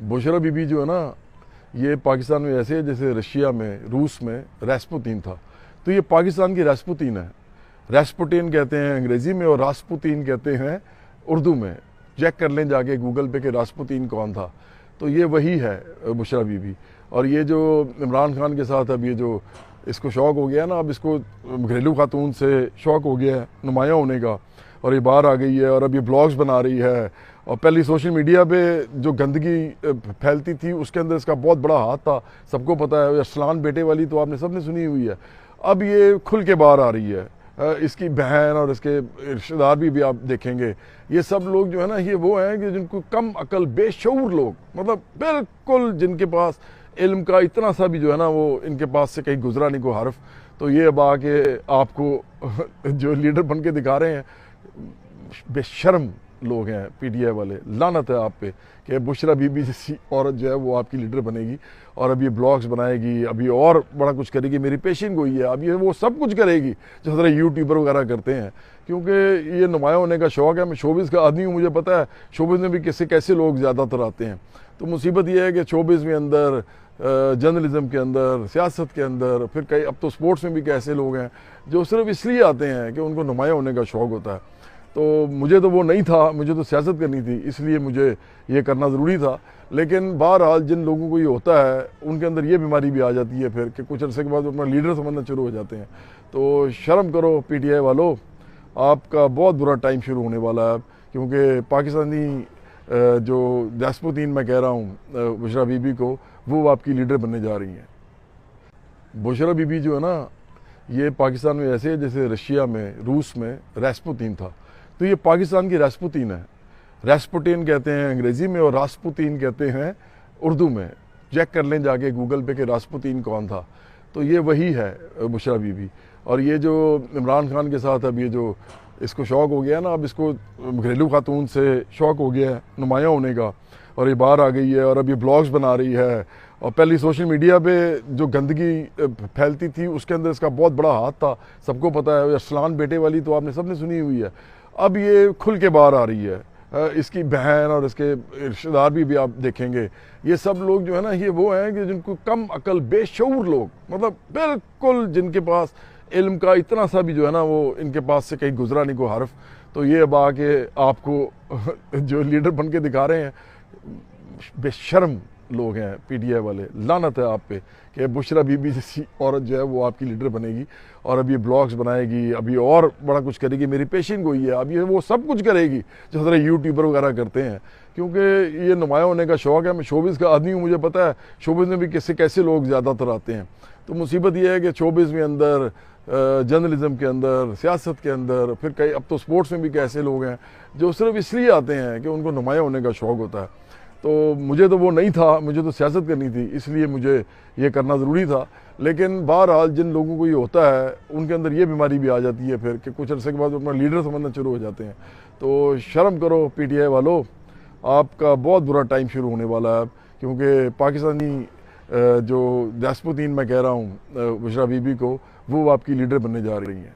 बुशरा बीबी जो है ना, ये पाकिस्तान में ऐसे है जैसे रशिया में, रूस में रास्पुतीन था। तो ये पाकिस्तान की रास्पुतीन है। रास्पुटीन कहते हैं अंग्रेज़ी में और रास्पुतीन कहते हैं उर्दू में। चेक कर लें जाके गूगल पे कि रास्पुतीन कौन था। तो ये वही है बुशरा बीबी। और ये जो इमरान खान के साथ अब ये जो इसको शौक़ हो गया ना, अब इसको घरेलू खातून से शौक़ हो गया है नुमायाँ होने का, और ये बाहर आ गई है और अब ये ब्लॉग्स बना रही है। और पहले सोशल मीडिया पे जो गंदगी फैलती थी उसके अंदर इसका बहुत बड़ा हाथ था, सबको पता है। अरसलान बेटे वाली तो आपने सबने सुनी हुई है। अब ये खुल के बाहर आ रही है। इसकी बहन और इसके रिश्तेदार भी आप देखेंगे, ये सब लोग जो है ना, ये वो हैं कि जिनको कम अकल बेशऊर लोग, मतलब बिल्कुल जिनके पास इल्म का इतना सा भी जो है ना, वो इनके पास से कहीं गुजरा नहीं को हर्फ। तो ये अब आके आपको जो लीडर बन के दिखा रहे हैं, बेशर्म लोग हैं पीटीआई वाले। लानत है आप पे कि बुशरा बीबी जैसी औरत जो है वो आपकी लीडर बनेगी और अब ये ब्लॉग्स बनाएगी, अभी और बड़ा कुछ करेगी। मेरी पेशिंग गोई है, अब ये वो सब कुछ करेगी जो तरह यूट्यूबर वगैरह करते हैं, क्योंकि ये नुमाया होने का शौक़ है। मैं शोबिज़ का आदमी हूँ, मुझे पता है शोबिज़ में भी कैसे लोग ज़्यादातर आते हैं। तो मुसीबत ये है कि शोबिज़ में अंदर, जर्नलिज्म के अंदर, सियासत के अंदर, फिर कई अब तो स्पोर्ट्स में भी कैसे लोग हैं जो सिर्फ इसलिए आते हैं कि उनको नुमाया होने का शौक़ होता है। तो मुझे तो वो नहीं था, मुझे तो सियासत करनी थी, इसलिए मुझे ये करना ज़रूरी था। लेकिन बहरहाल जिन लोगों को ये होता है उनके अंदर ये बीमारी भी आ जाती है फिर कि कुछ अर्से के बाद अपना लीडर समझना शुरू हो जाते हैं। तो शर्म करो पीटीआई वालों, आपका बहुत बुरा टाइम शुरू होने वाला है, क्योंकि पाकिस्तानी जो रास्पुतीन मैं कह रहा हूँ बुशरा बीबी को, वो आपकी लीडर बनने जा रही हैं। बुशरा बीबी जो है ना, ये पाकिस्तान में ऐसे है जैसे रशिया में, रूस में रास्पुतीन था। तो ये पाकिस्तान की रास्पुतीन है। रास्पुटीन कहते हैं अंग्रेज़ी में और रास्पुतीन कहते हैं उर्दू में। चेक कर लें जाके गूगल पे कि रास्पुतीन कौन था। तो ये वही है बुशरा बीबी। और ये जो इमरान खान के साथ अब ये जो इसको शौक़ हो गया ना, अब इसको घरेलू खातून से शौक़ हो गया है नुमायाँ होने का, और ये बाहर आ गई है और अब ये ब्लॉग्स बना रही है। और पहले सोशल मीडिया पे जो गंदगी फैलती थी उसके अंदर इसका बहुत बड़ा हाथ था, सबको पता है। अरसलान बेटे वाली तो आपने सबने सुनी हुई है। अब ये खुल के बाहर आ रही है। इसकी बहन और इसके रिश्तेदार भी आप देखेंगे, ये सब लोग जो है ना, ये वो हैं कि जिनको कम अकल बेशऊर लोग, मतलब बिल्कुल जिनके पास इल्म का इतना सा भी जो है ना, वो इनके पास से कहीं गुजरा नहीं को हर्फ। तो ये अब आके आपको जो लीडर बन के दिखा रहे हैं, बेशर्म लोग हैं पीटीआई वाले। लानत है आप पे कि बुशरा बीबी जैसी औरत जो है वो आपकी लीडर बनेगी और अब ये ब्लॉग्स बनाएगी, अभी और बड़ा कुछ करेगी। मेरी पेशिंग गोई है, अब ये वो सब कुछ करेगी जो तरह यूट्यूबर वगैरह करते हैं, क्योंकि ये नुमाया होने का शौक़ है। मैं शोबिज़ का आदमी हूँ, मुझे पता है शोबिज़ में भी कैसे लोग ज़्यादातर आते हैं। तो मुसीबत ये है कि शोबिज़ में अंदर, जर्नलिज्म के अंदर, सियासत के अंदर, फिर कई अब तो स्पोर्ट्स में भी कैसे लोग हैं जो सिर्फ इसलिए आते हैं कि उनको नुमाया होने का शौक़ होता है। तो मुझे तो वो नहीं था, मुझे तो सियासत करनी थी, इसलिए मुझे ये करना ज़रूरी था। लेकिन बहरहाल जिन लोगों को ये होता है उनके अंदर ये बीमारी भी आ जाती है फिर कि कुछ अर्से के बाद अपना लीडर समझना शुरू हो जाते हैं। तो शर्म करो पीटीआई वालों, आपका बहुत बुरा टाइम शुरू होने वाला है, क्योंकि पाकिस्तानी जो रास्पुतीन मैं कह रहा हूँ बुशरा बीबी को, वो आपकी लीडर बनने जा रही हैं।